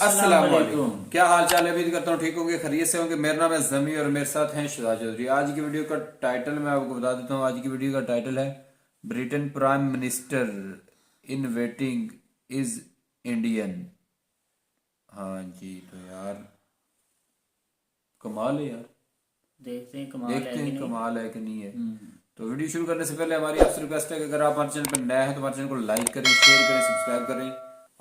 अस्सलाम वालेकुम। क्या हाल चाल है? उम्मीद करता हूँ ठीक होंगे, खैरियत से होंगे। मेरा नाम है जमी और मेरे साथ हैं शहजाद चौधरी। आज की वीडियो का टाइटल मैं आपको बता देता हूँ। आज की वीडियो का टाइटल है Britain prime minister in waiting is Indian. हाँ जी, तो यार कमाल है यार। देखते हैं कमाल है कि नहीं है। तो वीडियो शुरू करने से पहले हमारी आपसे रिक्वेस्ट है कि अगर आप हमारे चैनल पर नए हैं तो हमारे चैनल को लाइक करें, शेयर करें, सब्सक्राइब करें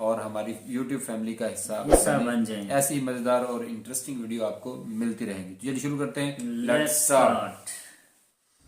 और हमारी YouTube फैमिली का हिस्सा बन जाएं। ऐसी मजेदार और इंटरेस्टिंग वीडियो आपको मिलती रहेंगी। चलिए शुरू करते हैं। Let's start.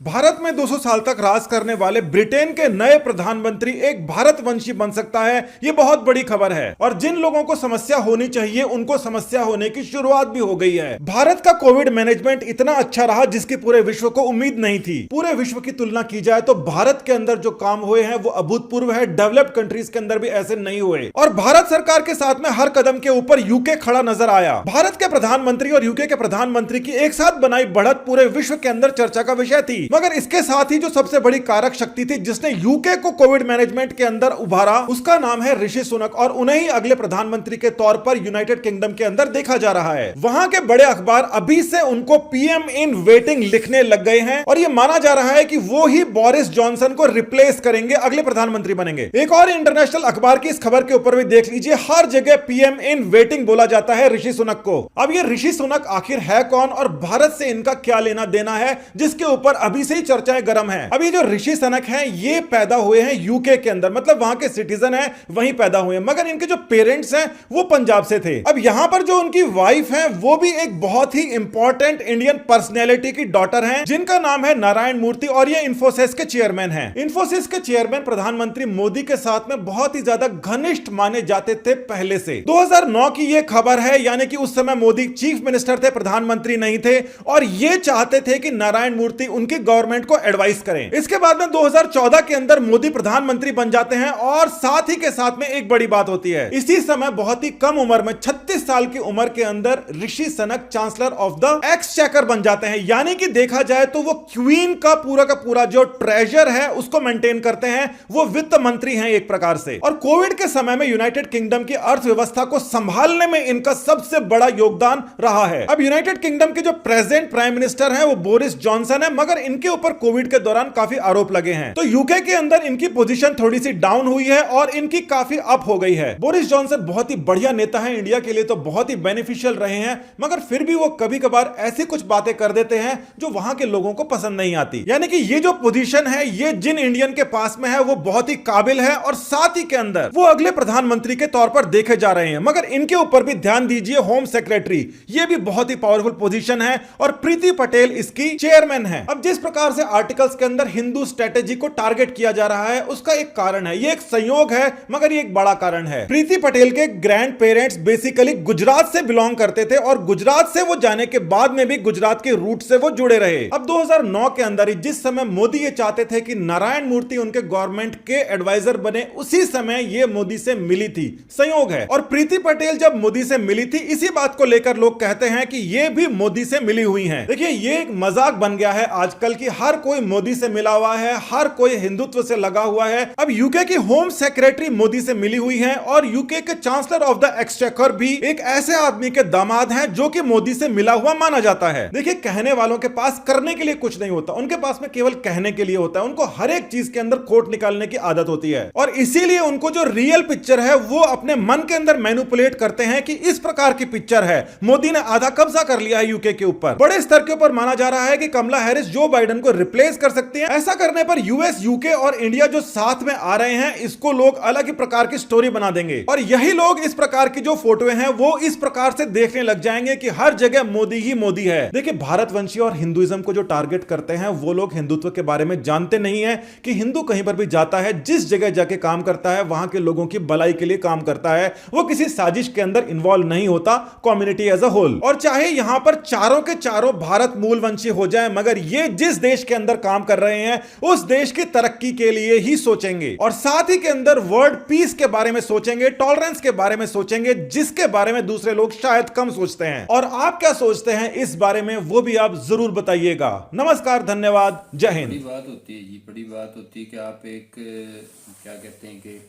भारत में 200 साल तक राज करने वाले ब्रिटेन के नए प्रधानमंत्री एक भारतवंशी बन सकता है, ये बहुत बड़ी खबर है। और जिन लोगों को समस्या होनी चाहिए उनको समस्या होने की शुरुआत भी हो गई है। भारत का कोविड मैनेजमेंट इतना अच्छा रहा जिसकी पूरे विश्व को उम्मीद नहीं थी। पूरे विश्व की तुलना की जाए तो भारत के अंदर जो काम हुए हैं वो अभूतपूर्व है। डेवलप्ड कंट्रीज के अंदर भी ऐसे नहीं हुए। और भारत सरकार के साथ में हर कदम के ऊपर यूके खड़ा नजर आया। भारत के प्रधानमंत्री और यूके के प्रधानमंत्री की एक साथ बनाई बढ़त पूरे विश्व के अंदर चर्चा का विषय थी। मगर इसके साथ ही जो सबसे बड़ी कारक शक्ति थी जिसने यूके को कोविड मैनेजमेंट के अंदर उभारा, उसका नाम है ऋषि सुनक। और उन्हें ही अगले प्रधानमंत्री के तौर पर यूनाइटेड किंगडम के अंदर देखा जा रहा है। वहां के बड़े अखबार अभी से उनको पीएम इन वेटिंग लिखने लग गए हैं और यह माना जा रहा है कि वो ही बोरिस जॉनसन को रिप्लेस करेंगे, अगले प्रधानमंत्री बनेंगे। एक और इंटरनेशनल अखबार की इस खबर के ऊपर भी देख लीजिए, हर जगह पीएम इन वेटिंग बोला जाता है ऋषि सुनक को। अब ये ऋषि सुनक आखिर है कौन और भारत से इनका क्या लेना देना है, जिसके ऊपर अभी से ही चर्चाएं गर्म है। अभी जो ऋषि सुनक हैं ये पैदा हुए हैं यूके के अंदर, मतलब वहां के सिटीजन हैं, वहीं पैदा हुए हैं। मगर इनके जो पेरेंट्स हैं वो पंजाब से थे। अब यहां पर जो उनकी वाइफ है वो भी एक बहुत ही इंपॉर्टेंट इंडियन पर्सनैलिटी की डॉटर हैं, जिनका नाम है नारायण मूर्ति और ये इंफोसिस के चेयरमैन हैं। इंफोसिस के चेयरमैन प्रधानमंत्री मोदी के साथ में बहुत ही ज्यादा घनिष्ठ माने जाते थे पहले से। 2009 की ये खबर है, यानी कि उस समय मोदी चीफ मिनिस्टर थे, प्रधानमंत्री नहीं थे, और ये चाहते थे कि नारायण मूर्ति उनकी गवर्नमेंट को एडवाइस करें। इसके बाद में 2014 के अंदर मोदी प्रधानमंत्री बन जाते हैं और साथ ही के साथ में एक बड़ी बात होती है, इसी समय बहुत ही कम उम्र में 36 साल की उम्र के अंदर Rishi Sunak chancellor of the exchequer बन जाते हैं। यानी कि देखा जाए तो वो क्वीन का पूरा जो ट्रेजर है उसको मेंटेन करते हैं, वो वित्त मंत्री हैं एक प्रकार से। और कोविड के समय में यूनाइटेड किंगडम की अर्थव्यवस्था को संभालने में इनका सबसे बड़ा योगदान रहा है। अब यूनाइटेड किंगडम के जो प्रेजेंट प्राइम मिनिस्टर हैं वो बोरिस जॉनसन है, मगर इनके ऊपर कोविड के दौरान काफी आरोप लगे हैं। तो यूके के अंदर इनकी पोजीशन थोड़ी सी डाउन हुई है और इनकी काफी अप हो गई है। बोरिस जॉनसन बहुत ही बढ़िया नेता हैं, इंडिया के लिए तो बहुत ही बेनिफिशियल रहे हैं, मगर फिर भी वो कभी कभार ऐसी कुछ बातें कर देते हैं जो वहां के लोगों को पसंद नहीं आती। यानी कि ये जो पोजीशन है ये जिन इंडियन के पास में है वो बहुत ही काबिल है और साथ ही के अंदर वो अगले प्रधानमंत्री के तौर पर देखे जा रहे हैं। मगर इनके ऊपर भी ध्यान दीजिए, होम सेक्रेटरी, ये भी बहुत ही पावरफुल पोजीशन है और प्रीति पटेल इसकी चेयरमैन है। अब जिस प्रकार से आर्टिकल्स के अंदर हिंदू स्ट्रेटेजी को टारगेट किया जा रहा है उसका एक कारण है, ये एक संयोग है मगर ये एक बड़ा कारण है। प्रीति पटेल के ग्रैंड पेरेंट्स बेसिकली गुजरात से बिलोंग करते थे और गुजरात से वो जाने के बाद में भी गुजरात के रूट से वो जुड़े रहे। अब 2009 के अंदर ही जिस समय मोदी ये चाहते थे कि नारायण मूर्ति उनके गवर्नमेंट के एडवाइजर बने, उसी समय ये मोदी से मिली थी, संयोग है। और प्रीति पटेल जब मोदी से मिली थी, इसी बात को लेकर लोग कहते हैं कि ये भी मोदी से मिली हुई हैं। देखिए ये एक मजाक बन गया है आजकल की, हर कोई मोदी से मिला हुआ है, हर कोई हिंदुत्व से लगा हुआ है। अब यूके की होम सेक्रेटरी मोदी से मिली हुई है और यूके के चांसलर ऑफ द एक्सचेकर भी एक ऐसे आदमी के दामाद हैं जो कि मोदी से मिला हुआ माना जाता है। देखिए कहने वालों के पास करने के लिए कुछ नहीं होता, उनके पास में केवल कहने के लिए होता है। उनको हर एक चीज के अंदर खोट निकालने की आदत होती है और इसीलिए उनको जो रियल पिक्चर है वो अपने मन के अंदर मैनिपुलेट करते हैं कि इस प्रकार की पिक्चर है, मोदी ने आधा कब्जा कर लिया है यूके के ऊपर। बड़े स्तर के ऊपर माना जा रहा है कि कमला हैरिस जो बाइडेन को रिप्लेस कर सकती है। ऐसा करने पर यूएस, यूके और इंडिया जो साथ में आ रहे हैं इसको लोग अलग ही प्रकार की स्टोरी बना देंगे और यही लोग इस प्रकार की जो फोटो हैं वो इस प्रकार से देखने लग जाएंगे कि हर जगह मोदी ही मोदी है। देखिए भारतवंशी और हिंदुइज्म को जो टारगेट करते हैं वो लोग हिंदुत्व के बारे में जानते नहीं है कि हिंदू कहीं पर भी जाता है, जिस जगह जाके काम करता है वहां के लोगों की भलाई के लिए काम करता है, वो किसी साजिश के अंदर इन्वॉल्व नहीं होता, कम्युनिटी एज अ होल। और चाहे यहां पर चारों के चारों भारत मूलवंशी हो जाए, मगर ये जिस देश के अंदर काम कर रहे हैं उस देश की तरक्की के लिए ही सोचेंगे और साथ ही के अंदर वर्ल्ड पीस के बारे में सोचेंगे, टॉलरेंस के बारे में सोचेंगे, जिसके बारे में दूसरे लोग शायद कम सोचते हैं। और आप क्या सोचते हैं इस बारे में वो भी आप जरूर बताइएगा। नमस्कार, धन्यवाद, जय हिंद। बड़ी बात होती है जी, बड़ी बात होती है कि आप एक क्या कहते हैं कि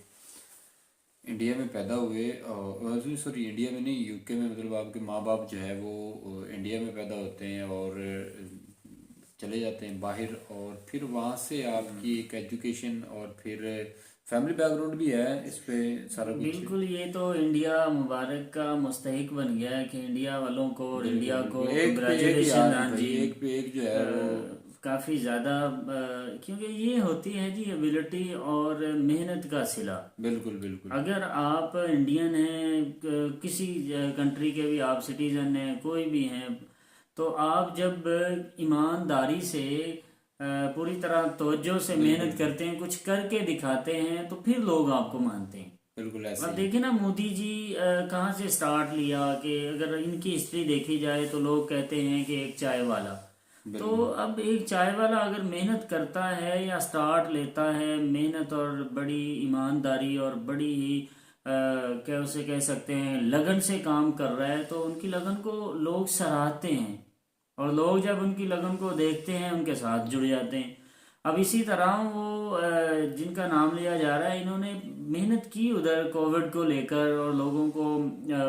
इंडिया में पैदा हुए और सॉरी इंडिया में नहीं, यूके में, मतलब आपके माँ बाप जो है वो इंडिया में पैदा होते हैं और चले जाते हैं बाहर, और फिर वहाँ से आपकी एक एजुकेशन और फिर फैमिली बैकग्राउंड भी है इस पे सारा कुछ। बिल्कुल, ये तो इंडिया मुबारक का मुस्तहिक बन गया है कि इंडिया वालों को और इंडिया को एक पे एक कंग्रेचुलेशन। यार हाँ भाई, जी, एक पे एक जो है वो काफ़ी ज़्यादा क्योंकि ये होती है जी एबिलिटी और मेहनत का सिला। बिल्कुल बिल्कुल अगर आप इंडियन हैं, किसी कंट्री के भी आप सिटीजन हैं, कोई भी हैं, तो आप जब ईमानदारी से पूरी तरह तवज्जो से मेहनत करते हैं, कुछ करके दिखाते हैं, तो फिर लोग आपको मानते हैं। बिल्कुल ऐसे अब ही। देखिए ना, मोदी जी कहाँ से स्टार्ट लिया कि अगर इनकी हिस्ट्री देखी जाए तो लोग कहते हैं कि एक चाय वाला। तो अब एक चाय वाला अगर मेहनत करता है या स्टार्ट लेता है, मेहनत और बड़ी ईमानदारी और बड़ी ही क्या उसे कह सकते हैं लगन से काम कर रहा है, तो उनकी लगन को लोग सराहते हैं और लोग जब उनकी लगन को देखते हैं उनके साथ जुड़ जाते हैं। अब इसी तरह वो जिनका नाम लिया जा रहा है, इन्होंने मेहनत की उधर कोविड को लेकर और लोगों को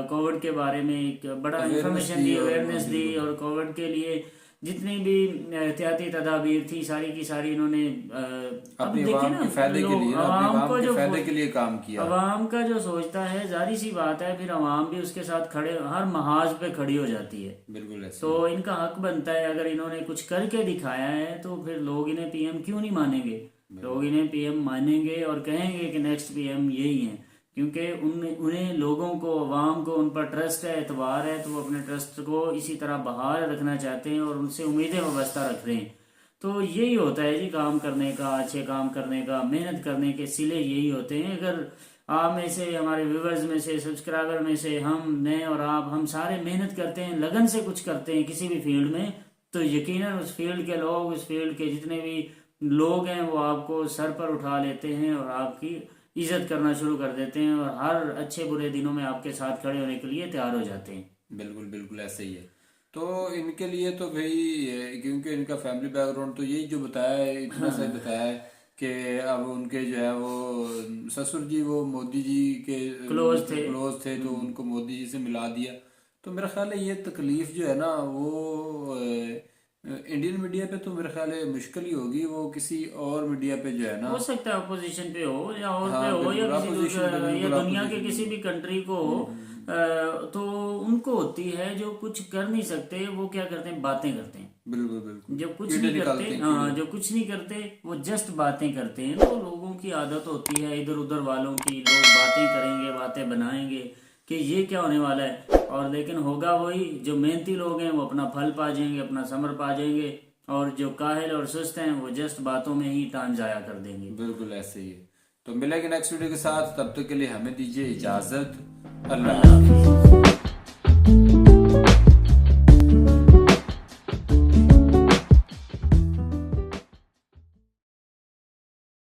कोविड के बारे में एक बड़ा इंफॉर्मेशन दी, अवेयरनेस दी, और कोविड के लिए जितनी भी एहतियाती तदाबीर थी सारी की सारी इन्होंने अब अपनी देखिए आवाम ना, के फायदे के लिए, आवाम को जो फायदे के लिए काम किया। आवाम का जो सोचता है, जारी सी बात है, फिर आवाम भी उसके साथ खड़े हर महाज पे खड़ी हो जाती है। बिल्कुल ऐसे। तो इनका हक बनता है, अगर इन्होंने कुछ करके दिखाया है तो फिर लोग इन्हें पीएम क्यों नहीं मानेंगे। लोग इन्हें पीएम मानेंगे और कहेंगे कि नेक्स्ट पीएम यही है, क्योंकि उन्हें लोगों को, अवाम को उन पर ट्रस्ट है, एतबार है, तो वो अपने ट्रस्ट को इसी तरह बहाल रखना चाहते हैं और उनसे उम्मीदें वाबस्ता रख रहे हैं। तो यही होता है जी काम करने का, अच्छे काम करने का, मेहनत करने के सिले यही होते हैं। अगर आप में से, हमारे व्यूवर्स में से, सब्सक्राइबर में से हम, मैं और आप, हम सारे मेहनत करते हैं, लगन से कुछ करते हैं किसी भी फील्ड में, तो यकीनन उस फील्ड के लोग, उस फील्ड के जितने भी लोग हैं वो आपको सर पर उठा लेते हैं और आपकी इज्जत करना शुरू कर देते हैं और हर अच्छे बुरे दिनों में आपके साथ खड़े होने के लिए तैयार हो जाते हैं। बिल्कुल बिल्कुल ऐसे ही है। तो इनके लिए तो भाई, क्योंकि इनका फैमिली बैकग्राउंड तो यही जो बताया है, इतना सही बताया है कि अब उनके जो है वो ससुर जी वो मोदी जी के क्लोज थे। तो उनको मोदी जी से मिला दिया। तो मेरा ख्याल है ये तकलीफ जो है ना वो इंडियन मीडिया पे तो मेरा ख्याल है मुश्किल ही होगी, वो किसी और मीडिया पे जो है ना, हो सकता है अपोजिशन पे हो या और हाँ, पे हो या बिल्कुल, किसी opposition पे, या बिल्कुल दुनिया के opposition किसी भी कंट्री को हो, तो उनको होती है जो कुछ कर नहीं सकते वो क्या करते हैं, बातें करते हैं। बिल्कुल बिल्कुल जब कुछ कीड़े नहीं निकालते करते, हैं, हाँ, जो कुछ नहीं करते वो जस्ट बातें करते हैं। तो लोगों की आदत होती है इधर उधर वालों की, लोग बातें करेंगे, बातें बनाएंगे कि ये क्या होने वाला है, और लेकिन होगा वही। जो मेहनती लोग हैं वो अपना फल पा जाएंगे, अपना समर पा जाएंगे, और जो काहिल और सुस्त हैं वो जस्ट बातों में ही टाइम जाया कर देंगे। बिल्कुल ऐसे ही है। तो मिलेंगे नेक्स्ट वीडियो के साथ, तब तक के लिए हमें दीजिए इजाजत। अल्लाह हाफिज़।